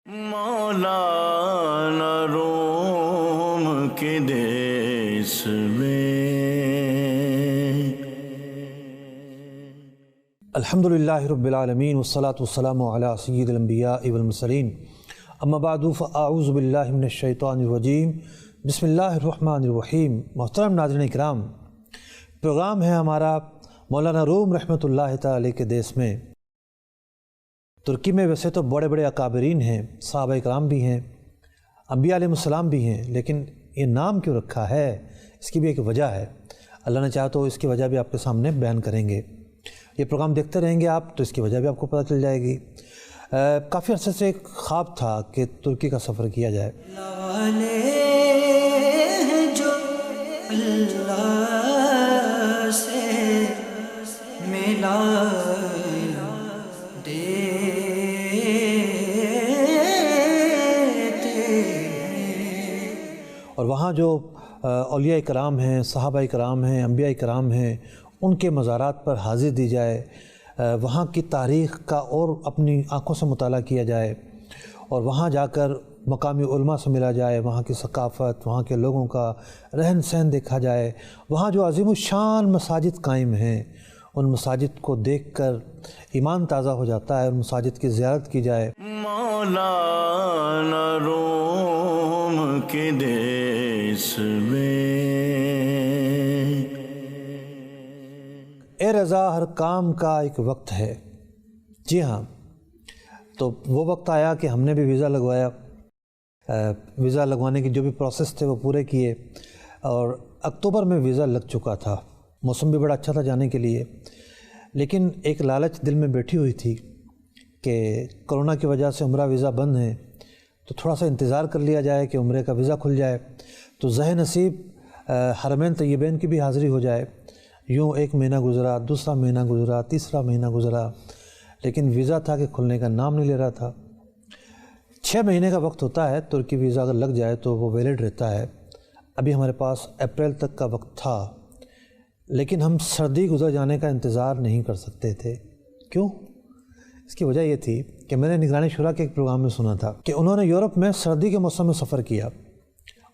مولانا روم کے دیس میں الحمدللہ رب العالمین والصلاة والسلام علی سید الانبیاء والمرسلین اما بعد فاعوذ باللہ من الشیطان الرجیم بسم اللہ الرحمن الرحیم۔ محترم ناظرین اکرام، پروگرام ہے ہمارا مولانا روم رحمۃ اللہ تعالی کے دیس میں۔ ترکی میں ویسے تو بڑے بڑے اکابرین ہیں، صحابہ اکرام بھی ہیں، انبیاء علیہ السلام بھی ہیں، لیکن یہ نام کیوں رکھا ہے اس کی بھی ایک وجہ ہے۔ اللہ نے چاہا تو اس کی وجہ بھی آپ کے سامنے بیان کریں گے۔ یہ پروگرام دیکھتے رہیں گے آپ تو اس کی وجہ بھی آپ کو پتہ چل جائے گی۔ کافی عرصے سے ایک خواب تھا کہ ترکی کا سفر کیا جائے۔ جو اللہ سے ملا اور وہاں جو اولیاء کرام ہیں، صحابہ کرام ہیں، انبیاء کرام ہیں، ان کے مزارات پر حاضر دی جائے، وہاں کی تاریخ کا اور اپنی آنکھوں سے مطالعہ کیا جائے، اور وہاں جا کر مقامی علماء سے ملا جائے، وہاں کی ثقافت، وہاں کے لوگوں کا رہن سہن دیکھا جائے، وہاں جو عظیم الشان مساجد قائم ہیں ان مساجد کو دیکھ کر ایمان تازہ ہو جاتا ہے، اور مساجد کی زیارت کی جائے۔ مولانا روم کے دیس میں اے رضا ہر کام کا ایک وقت ہے۔ جی ہاں، تو وہ وقت آیا کہ ہم نے بھی ویزا لگوایا۔ ویزا لگوانے کی جو بھی پروسیس تھے وہ پورے کیے، اور اکتوبر میں ویزا لگ چکا تھا۔ موسم بھی بڑا اچھا تھا جانے کے لیے، لیکن ایک لالچ دل میں بیٹھی ہوئی تھی کہ کرونا کی وجہ سے عمرہ ویزا بند ہے، تو تھوڑا سا انتظار کر لیا جائے کہ عمرے کا ویزا کھل جائے تو ذہ نصیب حرمین طیبین کی بھی حاضری ہو جائے۔ یوں ایک مہینہ گزرا، دوسرا مہینہ گزرا، تیسرا مہینہ گزرا، لیکن ویزا تھا کہ کھلنے کا نام نہیں لے رہا تھا۔ 6 مہینے کا وقت ہوتا ہے، ترکی ویزا اگر لگ جائے تو وہ ویلڈ رہتا ہے۔ ابھی ہمارے پاس اپریل تک کا وقت تھا، لیکن ہم سردی گزر جانے کا انتظار نہیں کر سکتے تھے۔ کیوں؟ اس کی وجہ یہ تھی کہ میں نے نگرانی شورا کے ایک پروگرام میں سنا تھا کہ انہوں نے یورپ میں سردی کے موسم میں سفر کیا۔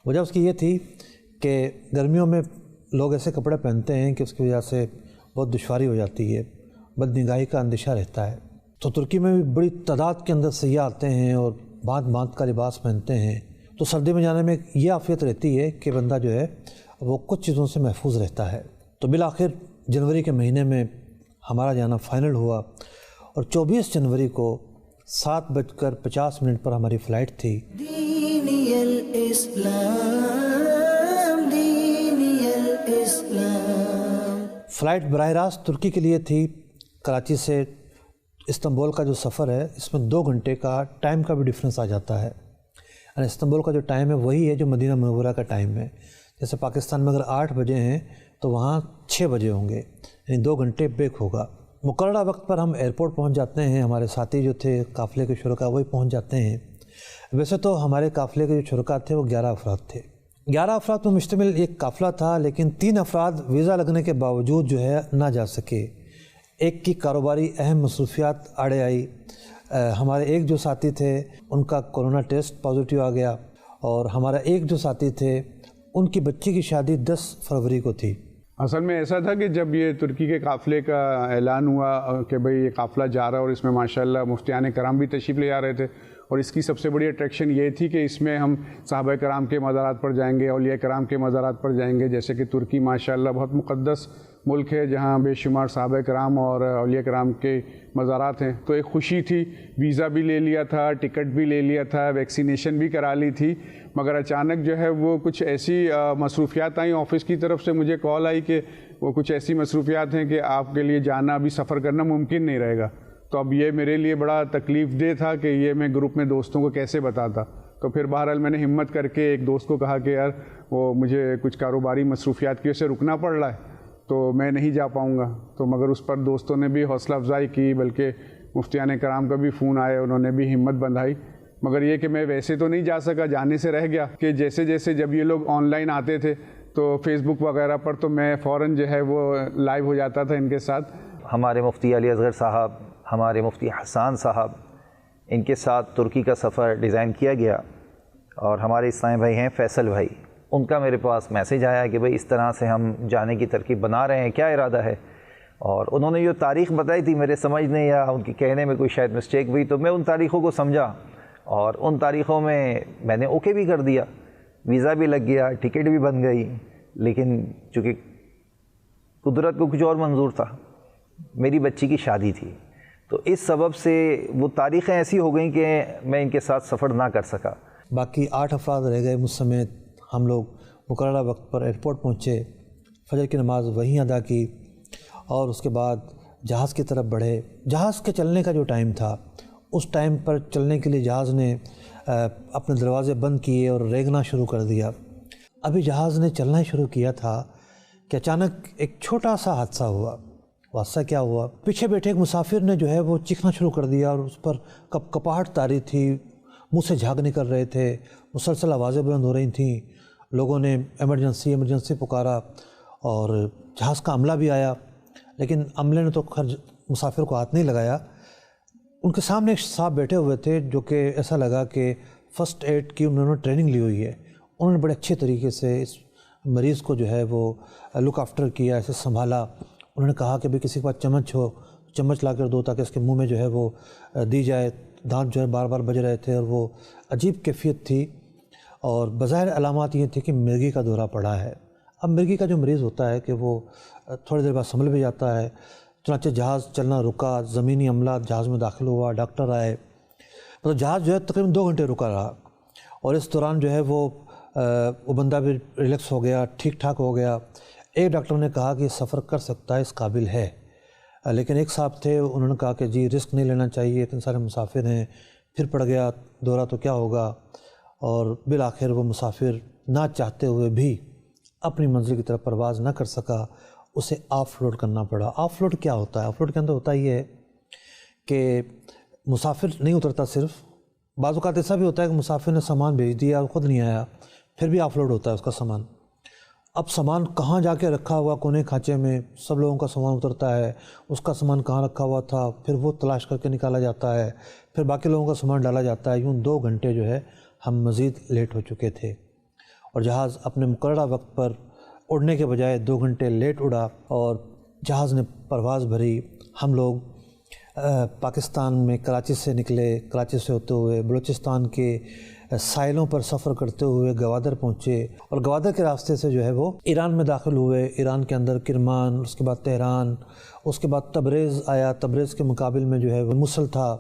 وجہ اس کی یہ تھی کہ گرمیوں میں لوگ ایسے کپڑے پہنتے ہیں کہ اس کی وجہ سے بہت دشواری ہو جاتی ہے، بد نگاہی کا اندیشہ رہتا ہے۔ تو ترکی میں بھی بڑی تعداد کے اندر سیاح آتے ہیں اور بھانت بھانت کا لباس پہنتے ہیں، تو سردی میں جانے میں یہ عافیت رہتی ہے کہ بندہ جو ہے وہ کچھ چیزوں سے محفوظ رہتا ہے۔ تو بالآخر جنوری کے مہینے میں ہمارا جانا فائنل ہوا، اور 24 جنوری کو 7:50 پر ہماری فلائٹ تھی۔ دینی الاسلام، دینی الاسلام۔ فلائٹ براہ راست ترکی کے لیے تھی۔ کراچی سے استنبول کا جو سفر ہے اس میں 2 گھنٹے کا ٹائم کا بھی ڈفرینس آ جاتا ہے، یعنی استنبول کا جو ٹائم ہے وہی ہے جو مدینہ منورہ کا ٹائم ہے۔ جیسے پاکستان میں اگر 8 بجے ہیں تو وہاں 6 بجے ہوں گے، یعنی 2 گھنٹے بریک ہوگا۔ مقررہ وقت پر ہم ایئرپورٹ پہنچ جاتے ہیں، ہمارے ساتھی جو تھے قافلے کے شرکاء وہی پہنچ جاتے ہیں۔ ویسے تو ہمارے قافلے کے جو شرکاء تھے وہ 11 افراد تھے۔ 11 افراد پر مشتمل ایک قافلہ تھا، لیکن 3 افراد ویزا لگنے کے باوجود جو ہے نہ جا سکے۔ ایک کی کاروباری اہم مصروفیات آڑے آئی۔ ہمارے ایک جو ساتھی تھے ان کا کورونا ٹیسٹ پازیٹیو آ گیا، اور ہمارا ایک جو ساتھی تھے ان کی بچی کی شادی 10 فروری کو تھی۔ اصل میں ایسا تھا کہ جب یہ ترکی کے قافلے کا اعلان ہوا کہ بھئی یہ قافلہ جا رہا ہے، اور اس میں ماشاءاللہ مفتیان کرام بھی تشریف لے آ رہے تھے، اور اس کی سب سے بڑی اٹریکشن یہ تھی کہ اس میں ہم صحابہ کرام کے مزارات پر جائیں گے، اولیاء کرام کے مزارات پر جائیں گے۔ جیسے کہ ترکی ماشاءاللہ بہت مقدس ملک ہے جہاں بے شمار صحابہ کرام اور اولیاء کرام کے مزارات ہیں، تو ایک خوشی تھی۔ ویزا بھی لے لیا تھا، ٹکٹ بھی لے لیا تھا، ویکسینیشن بھی کرا لی تھی، مگر اچانک جو ہے وہ کچھ ایسی مصروفیات آئیں۔ آفس کی طرف سے مجھے کال آئی کہ وہ کچھ ایسی مصروفیات ہیں کہ آپ کے لیے جانا، ابھی سفر کرنا ممکن نہیں رہے گا۔ تو اب یہ میرے لیے بڑا تکلیف دہ تھا کہ یہ میں گروپ میں دوستوں کو کیسے بتاتا۔ تو پھر بہرحال میں نے ہمت کر کے ایک دوست کو کہا کہ یار وہ مجھے کچھ کاروباری مصروفیات کی وجہ سے رکنا پڑ رہا ہے تو میں نہیں جا پاؤں گا۔ تو مگر اس پر دوستوں نے بھی حوصلہ افزائی کی، بلکہ مفتیان کرام کا بھی فون آئے، انہوں نے بھی ہمت بندھائی۔ مگر یہ کہ میں ویسے تو نہیں جا سکا، جانے سے رہ گیا کہ جیسے جیسے جب یہ لوگ آن لائن آتے تھے تو فیس بک وغیرہ پر تو میں فوراً جو ہے وہ لائیو ہو جاتا تھا ان کے ساتھ۔ ہمارے مفتی علی اصغر صاحب، ہمارے مفتی حسان صاحب، ان کے ساتھ ترکی کا سفر ڈیزائن کیا گیا، اور ہمارے اسلامی بھائی ہیں فیصل بھائی، ان کا میرے پاس میسیج آیا کہ بھائی اس طرح سے ہم جانے کی ترکیب بنا رہے ہیں، کیا ارادہ ہے؟ اور انہوں نے جو تاریخ بتائی تھی، میرے سمجھنے یا ان کے کہنے میں کوئی شاید مسٹیک ہوئی، تو میں ان تاریخوں کو سمجھا اور ان تاریخوں میں نے اوکے بھی کر دیا، ویزا بھی لگ گیا، ٹکٹ بھی بن گئی، لیکن چونکہ قدرت کو کچھ اور منظور تھا، میری بچی کی شادی تھی، تو اس سبب سے وہ تاریخیں ایسی ہو گئیں کہ میں ان کے ساتھ سفر نہ کر سکا۔ باقی 8 افراد رہ گئے مجھ سمیت۔ ہم لوگ مقررہ وقت پر ایئرپورٹ پہنچے، فجر کی نماز وہیں ادا کی، اور اس کے بعد جہاز کی طرف بڑھے۔ جہاز کے چلنے کا جو ٹائم تھا، اس ٹائم پر چلنے کے لیے جہاز نے اپنے دروازے بند کیے اور ریگنا شروع کر دیا۔ ابھی جہاز نے چلنا ہی شروع کیا تھا کہ اچانک ایک چھوٹا سا حادثہ ہوا۔ حادثہ کیا ہوا؟ پیچھے بیٹھے ایک مسافر نے جو ہے وہ چیخنا شروع کر دیا، اور اس پر کپاہٹ طاری تھی، منہ سے جھاگ نکل رہے تھے، مسلسل آوازیں بلند ہو رہی تھیں۔ لوگوں نے ایمرجنسی پکارا، اور جہاز کا عملہ بھی آیا، لیکن عملے نے تو خیر مسافر کو ہاتھ نہیں لگایا۔ ان کے سامنے ایک صاحب بیٹھے ہوئے تھے جو کہ ایسا لگا کہ فرسٹ ایڈ کی انہوں نے ٹریننگ لی ہوئی ہے۔ انہوں نے بڑے اچھے طریقے سے اس مریض کو جو ہے وہ لک آفٹر کیا، اسے سنبھالا۔ انہوں نے کہا کہ بھئی کسی کے پاس چمچ ہو، چمچ لا کر دو تاکہ اس کے منہ میں جو ہے وہ دی جائے۔ دانت جو ہے بار بار بج رہے تھے، اور وہ عجیب کیفیت تھی، اور بظاہر علامات یہ تھی کہ مرگی کا دورہ پڑا ہے۔ اب مرگی کا جو مریض ہوتا ہے کہ وہ تھوڑی دیر بعد سنبھل بھی جاتا ہے۔ چنانچہ جہاز چلنا رکا، زمینی عملہ جہاز میں داخل ہوا، ڈاکٹر آئے، تو جہاز جو ہے تقریباً 2 گھنٹے رکا رہا، اور اس دوران جو ہے وہ بندہ بھی ریلیکس ہو گیا، ٹھیک ٹھاک ہو گیا۔ ایک ڈاکٹر نے کہا کہ سفر کر سکتا ہے، اس قابل ہے، لیکن ایک صاحب تھے، انہوں نے کہا کہ جی رسک نہیں لینا چاہیے، اتنے سارے مسافر ہیں، پھر پڑ گیا دورہ تو کیا ہوگا۔ اور بالآخر وہ مسافر نہ چاہتے ہوئے بھی اپنی منزل کی طرف پرواز نہ کر سکا، اسے آف لوڈ کرنا پڑا۔ آف لوڈ کیا ہوتا ہے؟ آف لوڈ کے اندر ہوتا یہ ہے کہ مسافر نہیں اترتا، صرف بعض اوقات ایسا بھی ہوتا ہے کہ مسافر نے سامان بھیج دیا اور خود نہیں آیا، پھر بھی آف لوڈ ہوتا ہے اس کا سامان۔ اب سامان کہاں جا کے رکھا ہوا کونے کھانچے میں، سب لوگوں کا سامان اترتا ہے، اس کا سامان کہاں رکھا ہوا تھا، پھر وہ تلاش کر کے نکالا جاتا ہے، پھر باقی لوگوں کا سامان ڈالا جاتا ہے۔ یوں 2 گھنٹے جو ہے ہم مزید لیٹ ہو چکے تھے، اور جہاز اپنے مقررہ وقت پر اڑنے کے بجائے 2 گھنٹے لیٹ اڑا، اور جہاز نے پرواز بھری۔ ہم لوگ پاکستان میں کراچی سے نکلے، کراچی سے ہوتے ہوئے بلوچستان کے ساحلوں پر سفر کرتے ہوئے گوادر پہنچے، اور گوادر کے راستے سے جو ہے وہ ایران میں داخل ہوئے۔ ایران کے اندر کرمان، اس کے بعد تہران، اس کے بعد تبریز آیا۔ تبریز کے مقابل میں جو ہے وہ موصل تھا۔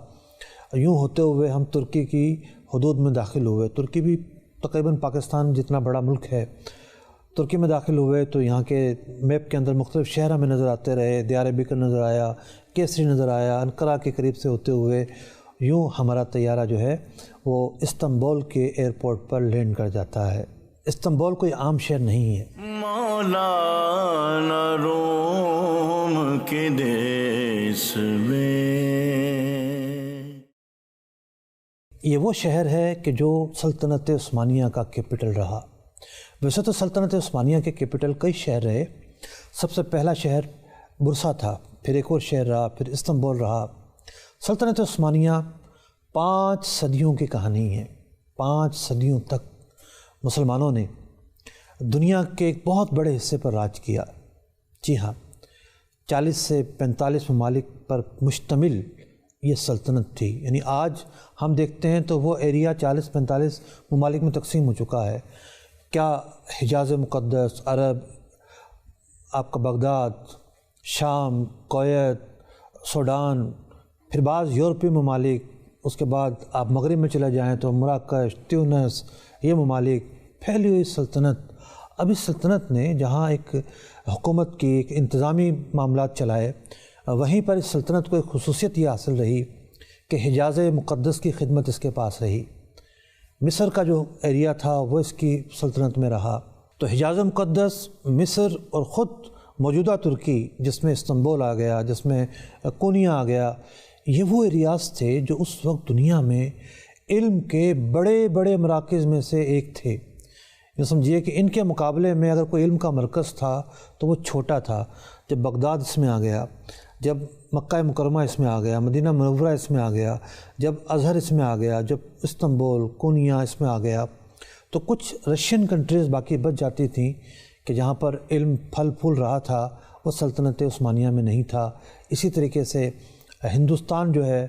یوں ہوتے ہوئے ہم ترکی کی حدود میں داخل ہوئے۔ ترکی بھی تقریباً پاکستان جتنا بڑا ملک ہے۔ ترکی میں داخل ہوئے تو یہاں کے میپ کے اندر مختلف شہر ہمیں نظر آتے رہے۔ دیار بکر نظر آیا، کیسری نظر آیا، انقرہ کے قریب سے ہوتے ہوئے یوں ہمارا طیارہ جو ہے وہ استنبول کے ایئرپورٹ پر لینڈ کر جاتا ہے۔ استنبول کوئی عام شہر نہیں ہے۔ مولانا روم کے دیس میں یہ وہ شہر ہے کہ جو سلطنت عثمانیہ کا کیپٹل رہا۔ ویسے تو سلطنت عثمانیہ کے کیپٹل کئی شہر رہے۔ سب سے پہلا شہر برسا تھا، پھر ایک اور شہر رہا، پھر استنبول رہا۔ سلطنت عثمانیہ 5 صدیوں کی کہانی ہے۔ 5 صدیوں تک مسلمانوں نے دنیا کے ایک بہت بڑے حصے پر راج کیا۔ جی ہاں، 40 سے 45 ممالک پر مشتمل یہ سلطنت تھی۔ یعنی آج ہم دیکھتے ہیں تو وہ ایریا 40-45 ممالک میں تقسیم ہو چکا ہے۔ کیا حجاز مقدس، عرب، آپ کا بغداد، شام، کویت، سوڈان، پھر بعض یورپی ممالک، اس کے بعد آپ مغرب میں چلے جائیں تو مراکش، تیونس، یہ ممالک پھیلی ہوئی سلطنت۔ اب اس سلطنت نے جہاں ایک حکومت کی ایک انتظامی معاملات چلائے، وہیں پر اس سلطنت کو ایک خصوصیت یہ حاصل رہی کہ حجاز مقدس کی خدمت اس کے پاس رہی۔ مصر کا جو ایریا تھا وہ اس کی سلطنت میں رہا۔ تو حجاز مقدس، مصر اور خود موجودہ ترکی جس میں استنبول آ گیا، جس میں کونیا آ گیا، یہ وہ ایریاز تھے جو اس وقت دنیا میں علم کے بڑے بڑے مراکز میں سے ایک تھے۔ یہ سمجھیے کہ ان کے مقابلے میں اگر کوئی علم کا مرکز تھا تو وہ چھوٹا تھا۔ جب بغداد اس میں آ گیا، جب مکہ مکرمہ اس میں آ گیا، مدینہ منورہ اس میں آ گیا، جب ازہر اس میں آ گیا، جب استنبول، کونیا اس میں آ گیا، تو کچھ رشین کنٹریز باقی بچ جاتی تھیں کہ جہاں پر علم پھل پھول رہا تھا، وہ سلطنت عثمانیہ میں نہیں تھا۔ اسی طریقے سے ہندوستان جو ہے،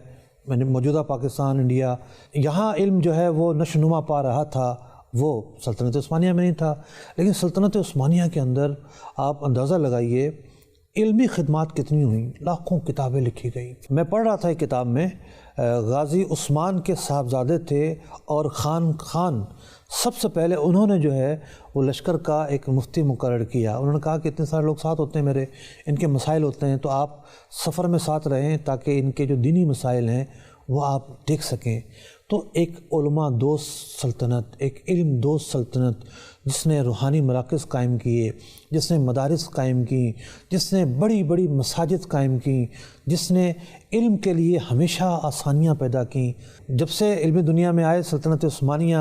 موجودہ پاکستان، انڈیا، یہاں علم جو ہے وہ نشو نما پا رہا تھا، وہ سلطنت عثمانیہ میں نہیں تھا۔ لیکن سلطنت عثمانیہ کے اندر آپ اندازہ لگائیے علمی خدمات کتنی ہوئیں، لاکھوں کتابیں لکھی گئیں۔ میں پڑھ رہا تھا ایک کتاب میں، غازی عثمان کے صاحبزادے تھے اور خان سب سے پہلے انہوں نے جو ہے وہ لشکر کا ایک مفتی مقرر کیا۔ انہوں نے کہا کہ اتنے سارے لوگ ساتھ ہوتے ہیں میرے، ان کے مسائل ہوتے ہیں، تو آپ سفر میں ساتھ رہیں تاکہ ان کے جو دینی مسائل ہیں وہ آپ دیکھ سکیں۔ تو ایک علماء دوست سلطنت، ایک علم دوست سلطنت، جس نے روحانی مراکز قائم کیے، جس نے مدارس قائم کی، جس نے بڑی بڑی مساجد قائم کی، جس نے علم کے لیے ہمیشہ آسانیاں پیدا کیں۔ جب سے علم دنیا میں آئے سلطنت عثمانیہ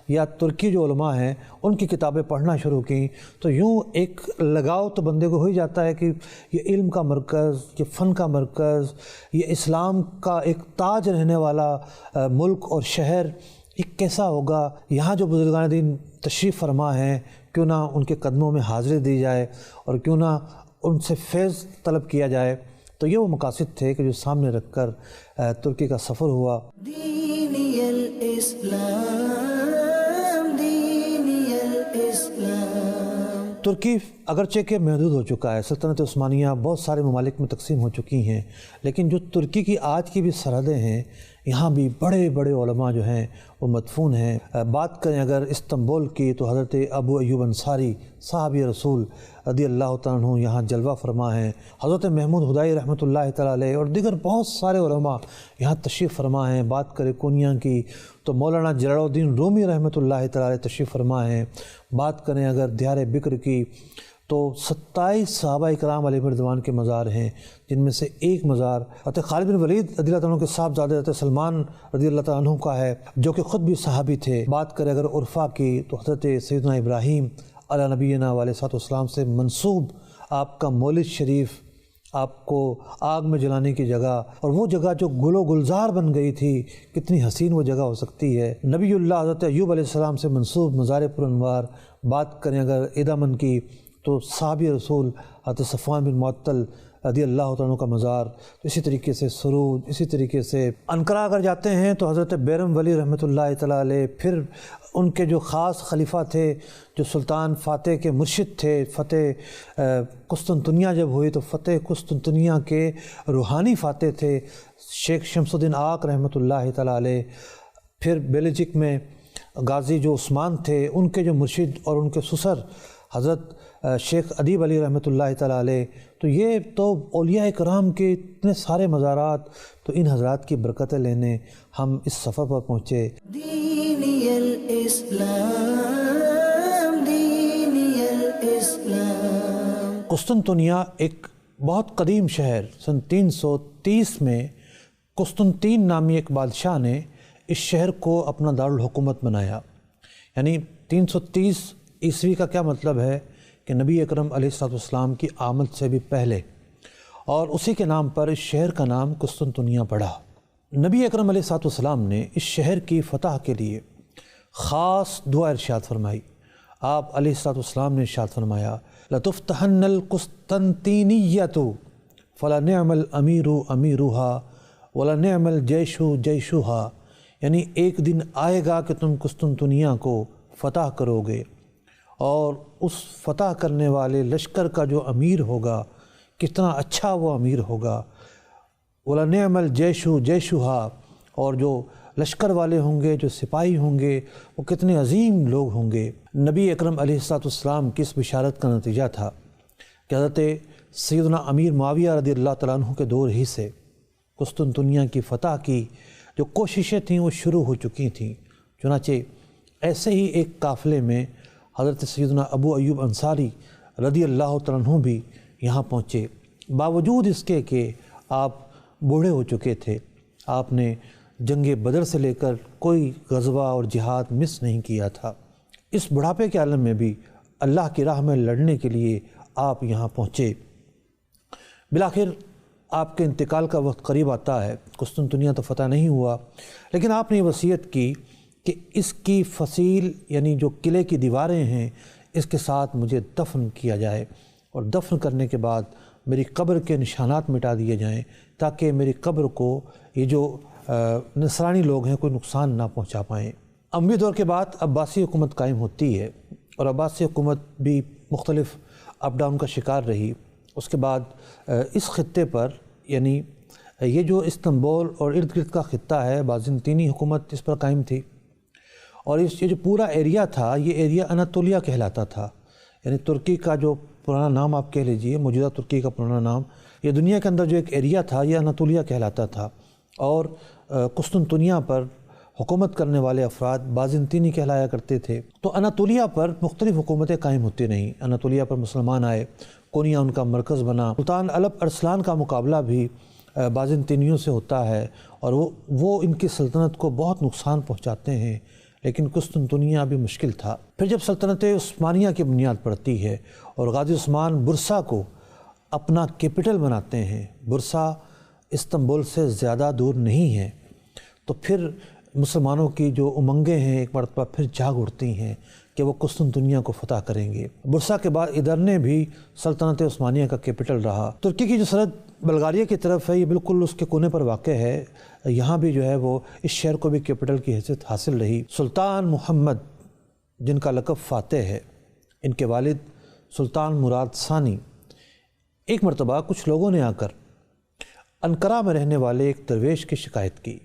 یا ترکی جو علماء ہیں ان کی کتابیں پڑھنا شروع کیں، تو یوں ایک لگاؤ تو بندے کو ہو ہی جاتا ہے کہ یہ علم کا مرکز، یہ فن کا مرکز، یہ اسلام کا ایک تاج رہنے والا ملک اور شہر، یہ کیسا ہوگا۔ یہاں جو بزرگان دین تشریف فرما ہیں، کیوں نہ ان کے قدموں میں حاضری دی جائے اور کیوں نہ ان سے فیض طلب کیا جائے۔ تو یہ وہ مقاصد تھے کہ جو سامنے رکھ کر ترکی کا سفر ہوا۔ دینی الاسلام، دینی الاسلام۔ ترکی اگرچہ کہ محدود ہو چکا ہے، سلطنت عثمانیہ بہت سارے ممالک میں تقسیم ہو چکی ہیں، لیکن جو ترکی کی آج کی بھی سرحدیں ہیں، یہاں بھی بڑے بڑے علماء جو ہیں وہ مدفون ہیں۔ بات کریں اگر استنبول کی تو حضرت ابو ایوب انصاری صحابی رسول رضی اللہ تعالیٰ عنہ یہاں جلوہ فرما ہیں۔ حضرت محمود ہدائی رحمۃ اللہ تعالیٰ علیہ اور دیگر بہت سارے علماء یہاں تشریف فرما ہیں۔ بات کریں کونیا کی تو مولانا جلال الدین رومی رحمۃ اللہ تعالیٰ علیہ تشریف فرما ہیں۔ بات کریں اگر دیار بکر کی تو 27 صحابہ کرام علیہ رضوان کے مزار ہیں، جن میں سے ایک مزار حضرت خالد بن ولید رضی اللہ تعالیٰ عنہ کے صاحبزادے حضرت سلمان رضی اللہ تعالیٰ عنہ کا ہے، جو کہ خود بھی صحابی تھے۔ بات کریں اگر عرفہ کی تو حضرت سیدنا ابراہیم علیہ نبینا علیہ الصلوۃ والسلام سے منسوب آپ کا مولد شریف، آپ کو آگ میں جلانے کی جگہ، اور وہ جگہ جو گل و گلزار بن گئی تھی، کتنی حسین وہ جگہ ہو سکتی ہے۔ نبی اللہ حضرت ایوب علیہ السلام سے منسوب مزار پر انوار۔ بات کریں اگر ایدامن کی تو صحابی رسول حضرت صفوان بن معطل رضی اللہ تعالیٰ کا مزار۔ تو اسی طریقے سے سرود، اسی طریقے سے انقرہ اگر جاتے ہیں تو حضرت بیرم ولی رحمۃ اللہ تعالیٰ علیہ، پھر ان کے جو خاص خلیفہ تھے، جو سلطان فاتح کے مرشد تھے، فتح قسطنطنیہ جب ہوئی تو فتح قسطنطنیہ کے روحانی فاتح تھے شیخ شمس الدین آق رحمۃ اللہ تعالیٰ علیہ۔ پھر بیلجک میں غازی جو عثمان تھے، ان کے جو مرشد اور ان کے سسر حضرت شیخ ادیب علی رحمۃ اللہ تعالیٰ علیہ۔ تو یہ تو اولیاء کرام کے اتنے سارے مزارات، تو ان حضرات کی برکتیں لینے ہم اس سفر پر پہنچے۔ دینی الاسلام، دینی الاسلام۔ قسطنطنیہ ایک بہت قدیم شہر، سن 330 میں قسطنطین نامی ایک بادشاہ نے اس شہر کو اپنا دارالحکومت بنایا۔ یعنی 330 عیسوی کا کیا مطلب ہے کہ نبی اکرم علیہ الصلوۃ والسلام کی آمد سے بھی پہلے، اور اسی کے نام پر اس شہر کا نام قسطنطنیہ پڑا۔ نبی اکرم علیہ الصلوۃ والسلام نے اس شہر کی فتح کے لیے خاص دعا ارشاد فرمائی۔ آپ علیہ الصلوۃ والسلام نے ارشاد فرمایا لَتُفْتَحَنَّ الْقُسْطَنطِينِيَّةُ فَلَنِعْمَ الْأَمِيرُ أَمِيرُهَا وَلَنِعْمَ الْجَيْشُ جَيْشُهَا، یعنی ایک دن آئے گا کہ تم قسطنطنیہ کو فتح کرو گے، اور اس فتح کرنے والے لشکر کا جو امیر ہوگا کتنا اچھا وہ امیر ہوگا۔ وَلَنِعْمَ الْجَيْشُ جَيْشُهَا، اور جو لشکر والے ہوں گے، جو سپاہی ہوں گے، وہ کتنے عظیم لوگ ہوں گے۔ نبی اکرم علیہ الصلوۃ والسلام کی اس بشارت کا نتیجہ تھا کہ حضرت سیدنا امیر معاویہ رضی اللہ تعالیٰ عنہ کے دور ہی سے قسطنطنیہ کی فتح کی جو کوششیں تھیں وہ شروع ہو چکی تھیں۔ چنانچہ ایسے ہی ایک قافلے میں حضرت سیدنا ابو ایوب انصاری رضی اللہ تعالیٰ عنہ بھی یہاں پہنچے، باوجود اس کے کہ آپ بوڑھے ہو چکے تھے۔ آپ نے جنگ بدر سے لے کر کوئی غزوہ اور جہاد مس نہیں کیا تھا۔ اس بڑھاپے کے عالم میں بھی اللہ کی راہ میں لڑنے کے لیے آپ یہاں پہنچے۔ بالآخر آپ کے انتقال کا وقت قریب آتا ہے، قسطنطنیہ تو فتح نہیں ہوا، لیکن آپ نے یہ وصیت کی کہ اس کی فصیل یعنی جو قلعے کی دیواریں ہیں اس کے ساتھ مجھے دفن کیا جائے، اور دفن کرنے کے بعد میری قبر کے نشانات مٹا دیے جائیں تاکہ میری قبر کو یہ جو نصرانی لوگ ہیں کوئی نقصان نہ پہنچا پائیں۔ اموی دور کے بعد عباسی حکومت قائم ہوتی ہے، اور عباسی حکومت بھی مختلف اپ ڈاؤن کا شکار رہی۔ اس کے بعد اس خطے پر یعنی یہ جو استنبول اور ارد گرد کا خطہ ہے، بازنطینی حکومت اس پر قائم تھی، اور یہ جو پورا ایریا تھا یہ ایریا اناطولیہ کہلاتا تھا، یعنی ترکی کا جو پرانا نام آپ کہہ لیجئے، موجودہ ترکی کا پرانا نام، یہ دنیا کے اندر جو ایک ایریا تھا یہ اناطولیہ کہلاتا تھا، اور قسطنطنیہ پر حکومت کرنے والے افراد بازنطینی کہلایا کرتے تھے۔ تو اناطولیہ پر مختلف حکومتیں قائم ہوتی رہیں، اناطولیہ پر مسلمان آئے، کونیا ان کا مرکز بنا۔ سلطان الپ ارسلان کا مقابلہ بھی بازنطینیوں سے ہوتا ہے، اور وہ ان کی سلطنت کو بہت نقصان پہنچاتے ہیں، لیکن قسطنطنیہ بھی مشکل تھا۔ پھر جب سلطنت عثمانیہ کی بنیاد پڑتی ہے اور غازی عثمان برسا کو اپنا کیپٹل بناتے ہیں، برسا استنبول سے زیادہ دور نہیں ہے، تو پھر مسلمانوں کی جو امنگیں ہیں ایک مرتبہ پھر جاگ اٹھتی ہیں کہ وہ قسطنطنیہ کو فتح کریں گے۔ برسا کے بعد ادرنے بھی سلطنت عثمانیہ کا کیپٹل رہا۔ ترکی کی جو سرحد بلغاریہ کی طرف ہے یہ بالکل اس کے کونے پر واقع ہے، یہاں بھی جو ہے وہ اس شہر کو بھی کیپٹل کی حیثیت حاصل رہی۔ سلطان محمد جن کا لقب فاتح ہے، ان کے والد سلطان مراد ثانی، ایک مرتبہ کچھ لوگوں نے آ کر انقرہ میں رہنے والے ایک درویش کی شکایت کی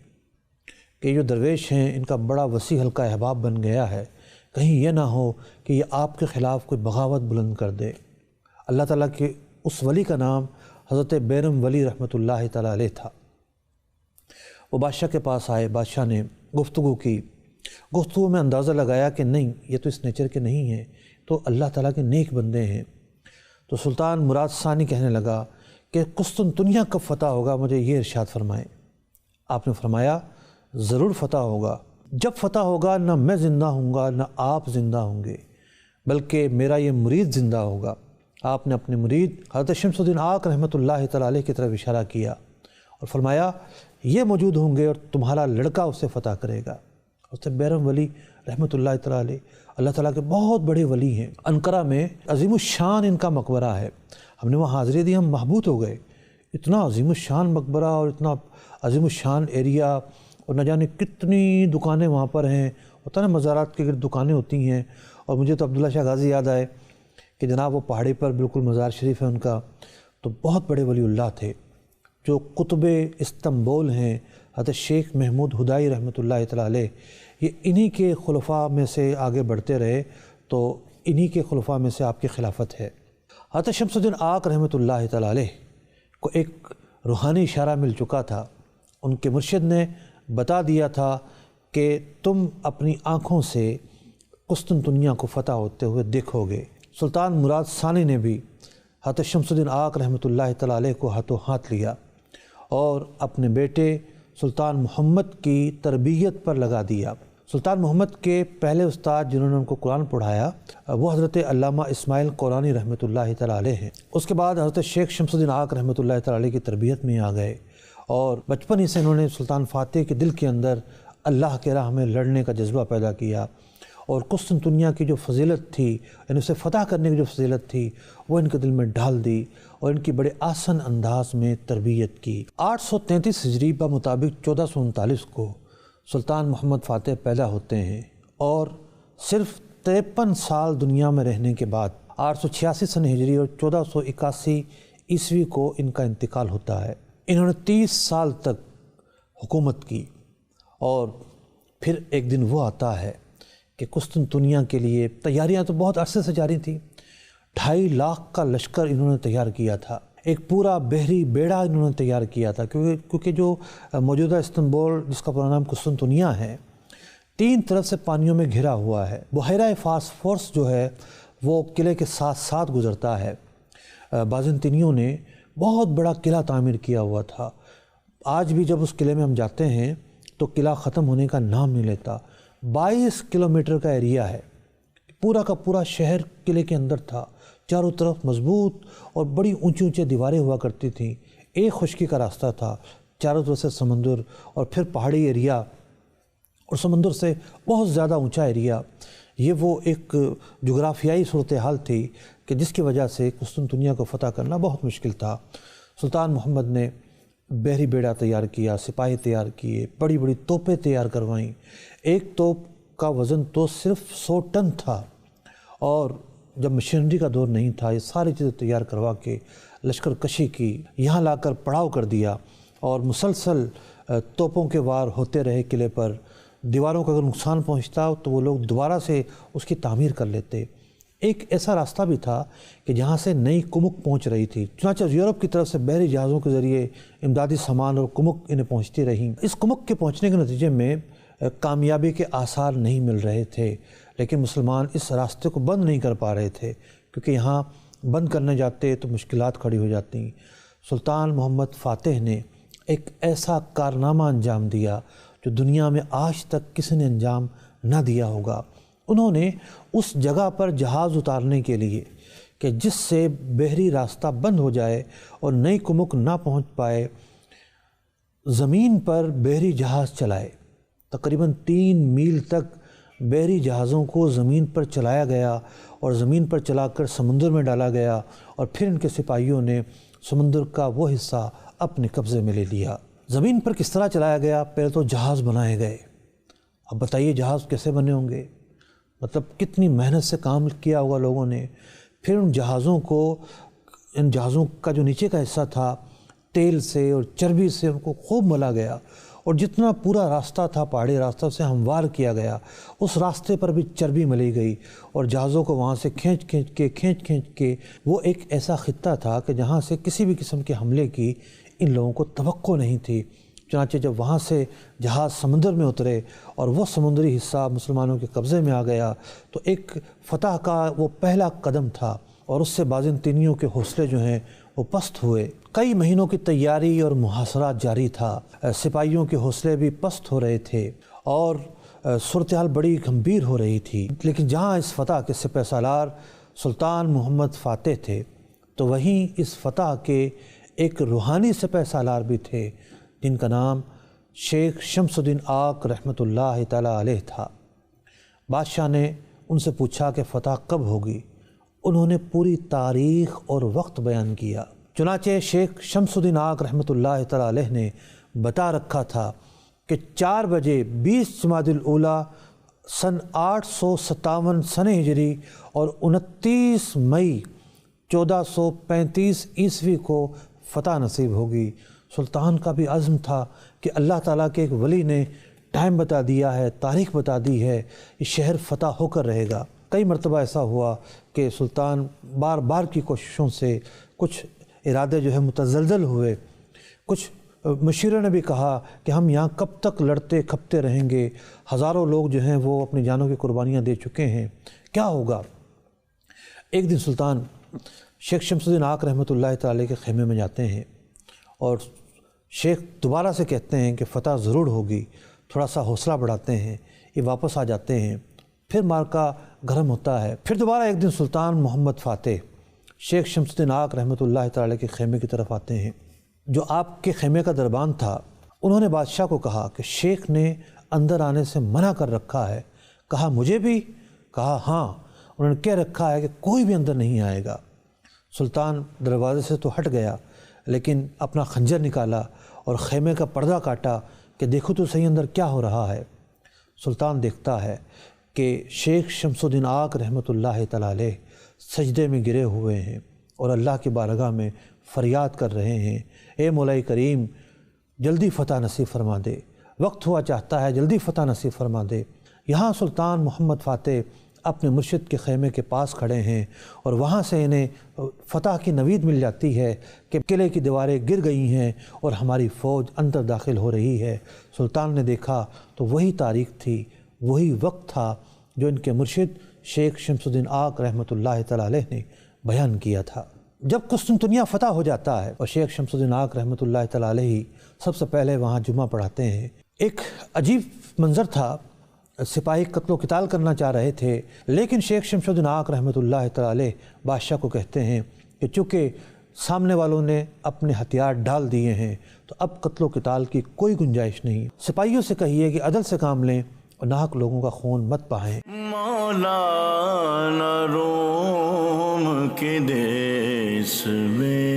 کہ جو درویش ہیں ان کا بڑا وسیع حلقہ احباب بن گیا ہے، کہیں یہ نہ ہو کہ یہ آپ کے خلاف کوئی بغاوت بلند کر دے۔ اللہ تعالیٰ کے اس ولی کا نام حضرت بیرم ولی رحمۃ اللہ تعالیٰ علیہ تھا۔ وہ بادشاہ کے پاس آئے، بادشاہ نے گفتگو کی، گفتگو میں اندازہ لگایا کہ نہیں یہ تو اس نیچر کے نہیں ہیں، تو اللہ تعالیٰ کے نیک بندے ہیں۔ تو سلطان مراد ثانی کہنے لگا کہ قسطنطنیہ کب فتح ہوگا، مجھے یہ ارشاد فرمائیں۔ آپ نے فرمایا ضرور فتح ہوگا، جب فتح ہوگا نہ میں زندہ ہوں گا نہ آپ زندہ ہوں گے، بلکہ میرا یہ مرید زندہ ہوگا۔ آپ نے اپنے مرید حضرت شمس الدین آق رحمۃ اللہ تعالیٰ علیہ کی طرف اشارہ کیا اور فرمایا یہ موجود ہوں گے اور تمہارا لڑکا اسے فتح کرے گا۔ حضرت بیرم ولی رحمۃ اللہ تعالیٰ علیہ اللہ تعالیٰ کے بہت بڑے ولی ہیں۔ انقرہ میں عظیم الشان ان کا مقبرہ ہے، ہم نے وہاں حاضری دی، ہم محبوط ہو گئے۔ اتنا عظیم الشان مقبرہ اور اتنا عظیم الشان ایریا، اور نہ جانے کتنی دکانیں وہاں پر ہیں، ہوتا ہے نا مزارات کے گرد دکانیں ہوتی ہیں۔ اور مجھے تو عبداللہ شاہ غازی یاد آئے کہ جناب وہ پہاڑی پر بالکل مزار شریف ہے ان کا، تو بہت بڑے ولی اللہ تھے۔ جو قطب استنبول ہیں حضرت شیخ محمود ہدائی رحمۃ اللہ تعالیٰ علیہ، یہ انہی کے خلفاء میں سے آگے بڑھتے رہے، تو انہی کے خلفاء میں سے آپ کی خلافت ہے۔ حضرت شمس الدین آق رحمۃ اللہ تعالیٰ علیہ کو ایک روحانی اشارہ مل چکا تھا، ان کے مرشد نے بتا دیا تھا کہ تم اپنی آنکھوں سے قسطنطنیہ کو فتح ہوتے ہوئے دیکھو گے۔ سلطان مراد ثانی نے بھی حضرت شمس الدین آق رحمۃ اللہ تعالیٰ علیہ کو ہاتھوں ہاتھ لیا اور اپنے بیٹے سلطان محمد کی تربیت پر لگا دیا۔ سلطان محمد کے پہلے استاد جنہوں نے ان کو قرآن پڑھایا وہ حضرت علامہ اسماعیل قرآنی رحمۃ اللہ تعالیٰ علیہ ہیں۔ اس کے بعد حضرت شیخ شمس الدین آق رحمۃ اللہ تعالیٰ علیہ کی تربیت میں آ گئے، اور بچپن ہی سے انہوں نے سلطان فاتح کے دل کے اندر اللہ کے راہ میں لڑنے کا جذبہ پیدا کیا، اور قسطنطنیہ کی جو فضیلت تھی، یعنی اسے فتح کرنے کی جو فضیلت تھی، وہ ان کے دل میں ڈال دی اور ان کی بڑے آسن انداز میں تربیت کی۔ 833 ہجری بمطابق 1439 کو سلطان محمد فاتح پیدا ہوتے ہیں، اور صرف 53 سال دنیا میں رہنے کے بعد 886 سن ہجری اور 1481 عیسوی کو ان کا انتقال ہوتا ہے۔ انہوں نے 30 سال تک حکومت کی، اور پھر ایک دن وہ آتا ہے کہ قسطنطنیہ کے لیے تیاریاں تو بہت عرصے سے جاری تھیں۔ 2.5 لاکھ کا لشکر انہوں نے تیار کیا تھا، ایک پورا بحری بیڑا انہوں نے تیار کیا تھا، کیونکہ جو موجودہ استنبول جس کا پورا نام قسطنطنیہ ہے 3 طرف سے پانیوں میں گھرا ہوا ہے۔ بحیرہ فاسفورس جو ہے وہ قلعے کے ساتھ ساتھ گزرتا ہے۔ بازنطینیوں نے بہت بڑا قلعہ تعمیر کیا ہوا تھا، آج بھی جب اس قلعے میں ہم جاتے ہیں تو قلعہ ختم ہونے کا نام نہیں لیتا۔ 22 کلومیٹر کا ایریا ہے، پورا کا پورا شہر قلعے کے اندر تھا، چاروں طرف مضبوط اور بڑی اونچی اونچی دیواریں ہوا کرتی تھیں، ایک خشکی کا راستہ تھا، چاروں طرف سے سمندر اور پھر پہاڑی ایریا اور سمندر سے بہت زیادہ اونچا ایریا۔ یہ وہ ایک جغرافیائی صورتحال تھی کہ جس کی وجہ سے قسطنطنیہ کو فتح کرنا بہت مشکل تھا۔ سلطان محمد نے بحری بیڑا تیار کیا، سپاہی تیار کیے، بڑی بڑی توپیں تیار کروائیں۔ ایک توپ کا وزن تو صرف 100 ٹن تھا، اور جب مشینری کا دور نہیں تھا، یہ ساری چیزیں تیار کروا کے لشکر کشی کی، یہاں لا کر پڑاؤ کر دیا، اور مسلسل توپوں کے وار ہوتے رہے قلعے پر۔ دیواروں کو اگر نقصان پہنچتا تو وہ لوگ دوبارہ سے اس کی تعمیر کر لیتے۔ ایک ایسا راستہ بھی تھا کہ جہاں سے نئی کمک پہنچ رہی تھی، چنانچہ یورپ کی طرف سے بحری جہازوں کے ذریعے امدادی سامان اور کمک انہیں پہنچتی رہیں۔ اس کمک کے پہنچنے کے نتیجے میں کامیابی کے آثار نہیں مل رہے تھے، لیکن مسلمان اس راستے کو بند نہیں کر پا رہے تھے، کیونکہ یہاں بند کرنے جاتے تو مشکلات کھڑی ہو جاتی۔ سلطان محمد فاتح نے ایک ایسا کارنامہ انجام دیا جو دنیا میں آج تک کسی نے انجام نہ دیا ہوگا۔ انہوں نے اس جگہ پر جہاز اتارنے کے لیے کہ جس سے بحری راستہ بند ہو جائے اور نئی کمک نہ پہنچ پائے، زمین پر بحری جہاز چلائے۔ تقریباً 3 میل تک بحری جہازوں کو زمین پر چلایا گیا، اور زمین پر چلا کر سمندر میں ڈالا گیا، اور پھر ان کے سپاہیوں نے سمندر کا وہ حصہ اپنے قبضے میں لے لیا۔ زمین پر کس طرح چلایا گیا؟ پہلے تو جہاز بنائے گئے۔ اب بتائیے جہاز کیسے بنے ہوں گے، مطلب کتنی محنت سے کام کیا ہوگا لوگوں نے۔ پھر ان جہازوں کا جو نیچے کا حصہ تھا، تیل سے اور چربی سے ان کو خوب ملا گیا، اور جتنا پورا راستہ تھا پہاڑی راستہ اسے ہموار کیا گیا، اس راستے پر بھی چربی ملی گئی، اور جہازوں کو وہاں سے کھینچ کے وہ ایک ایسا خطہ تھا کہ جہاں سے کسی بھی قسم کے حملے کی ان لوگوں کو توقع نہیں تھی۔ چنانچہ جب وہاں سے جہاز سمندر میں اترے اور وہ سمندری حصہ مسلمانوں کے قبضے میں آ گیا، تو ایک فتح کا وہ پہلا قدم تھا، اور اس سے بازنطینیوں کے حوصلے جو ہیں وہ پست ہوئے۔ کئی مہینوں کی تیاری اور محاصرات جاری تھا، سپاہیوں کے حوصلے بھی پست ہو رہے تھے، اور صورتحال بڑی گمبھیر ہو رہی تھی۔ لیکن جہاں اس فتح کے سپہ سالار سلطان محمد فاتح تھے، تو وہیں اس فتح کے ایک روحانی سپہ سالار بھی تھے، جن کا نام شیخ شمس الدین آق رحمۃ اللہ تعالیٰ علیہ تھا۔ بادشاہ نے ان سے پوچھا کہ فتح کب ہوگی؟ انہوں نے پوری تاریخ اور وقت بیان کیا۔ چنانچہ شیخ شمس الدین آق رحمۃ اللہ تعالیٰ علیہ نے بتا رکھا تھا کہ 4 بجے 20 جمادی الاولیٰ سن 857 سن ہجری اور 29 مئی 1435 عیسوی کو فتح نصیب ہوگی۔ سلطان کا بھی عزم تھا کہ اللہ تعالیٰ کے ایک ولی نے ٹائم بتا دیا ہے، تاریخ بتا دی ہے، یہ شہر فتح ہو کر رہے گا۔ کئی مرتبہ ایسا ہوا کہ سلطان بار بار کی کوششوں سے کچھ ارادے جو ہے متزلزل ہوئے۔ کچھ مشیروں نے بھی کہا کہ ہم یہاں کب تک لڑتے کھپتے رہیں گے، ہزاروں لوگ جو ہیں وہ اپنی جانوں کی قربانیاں دے چکے ہیں، کیا ہوگا؟ ایک دن سلطان شیخ شمس الدین آق رحمۃ اللہ تعالی کے خیمے میں جاتے ہیں، اور شیخ دوبارہ سے کہتے ہیں کہ فتح ضرور ہوگی، تھوڑا سا حوصلہ بڑھاتے ہیں، یہ واپس آ جاتے ہیں۔ پھر مارکا گرم ہوتا ہے۔ پھر دوبارہ ایک دن سلطان محمد فاتح شیخ شمس الدین آق رحمۃ اللہ تعالی کے خیمے کی طرف آتے ہیں۔ جو آپ کے خیمے کا دربان تھا، انہوں نے بادشاہ کو کہا کہ شیخ نے اندر آنے سے منع کر رکھا ہے۔ کہا مجھے بھی؟ کہا ہاں، انہوں نے کہہ رکھا ہے کہ کوئی بھی اندر نہیں آئے گا۔ سلطان دروازے سے تو ہٹ گیا، لیکن اپنا خنجر نکالا اور خیمے کا پردہ کاٹا کہ دیکھو تو صحیح اندر کیا ہو رہا ہے۔ سلطان دیکھتا ہے کہ شیخ شمس الدین آق رحمۃ اللہ تعالیٰ علیہ سجدے میں گرے ہوئے ہیں اور اللہ کی بارگاہ میں فریاد کر رہے ہیں، اے مولا کریم جلدی فتح نصیب فرما دے، وقت ہوا چاہتا ہے جلدی فتح نصیب فرما دے۔ یہاں سلطان محمد فاتح اپنے مرشد کے خیمے کے پاس کھڑے ہیں، اور وہاں سے انہیں فتح کی نوید مل جاتی ہے کہ قلعے کی دیواریں گر گئی ہیں اور ہماری فوج اندر داخل ہو رہی ہے۔ سلطان نے دیکھا تو وہی تاریخ تھی، وہی وقت تھا جو ان کے مرشد شیخ شمس الدین آق رحمۃ اللہ تعالیٰ علیہ نے بیان کیا تھا۔ جب قسطنطنیہ فتح ہو جاتا ہے اور شیخ شمس الدین آق رحمۃ اللہ تعالیٰ علیہ سب سے پہلے وہاں جمعہ پڑھاتے ہیں، ایک عجیب منظر تھا۔ سپاہی قتل و قتال کرنا چاہ رہے تھے، لیکن شیخ شمس الدین آق رحمۃ اللہ تعالیٰ علیہ بادشاہ کو کہتے ہیں کہ چونکہ سامنے والوں نے اپنے ہتھیار ڈال دیے ہیں تو اب قتل و قتال کی کوئی گنجائش نہیں۔ سپاہیوں سے کہیے کہ عدل سے کام لیں اور ناحق لوگوں کا خون مت بہائیں۔ مولانا روم کے دیس میں۔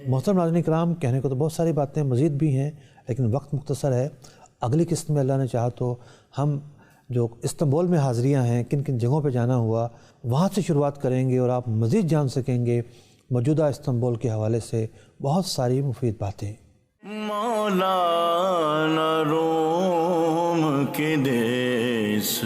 محترم ناظرین کرام، کہنے کو تو بہت ساری باتیں مزید بھی ہیں لیکن وقت مختصر ہے۔ اگلی قسط میں اللہ نے چاہا تو ہم جو استنبول میں حاضریاں ہیں، کن کن جگہوں پہ جانا ہوا، وہاں سے شروعات کریں گے اور آپ مزید جان سکیں گے موجودہ استنبول کے حوالے سے بہت ساری مفید باتیں۔ مولانا روم کے دیس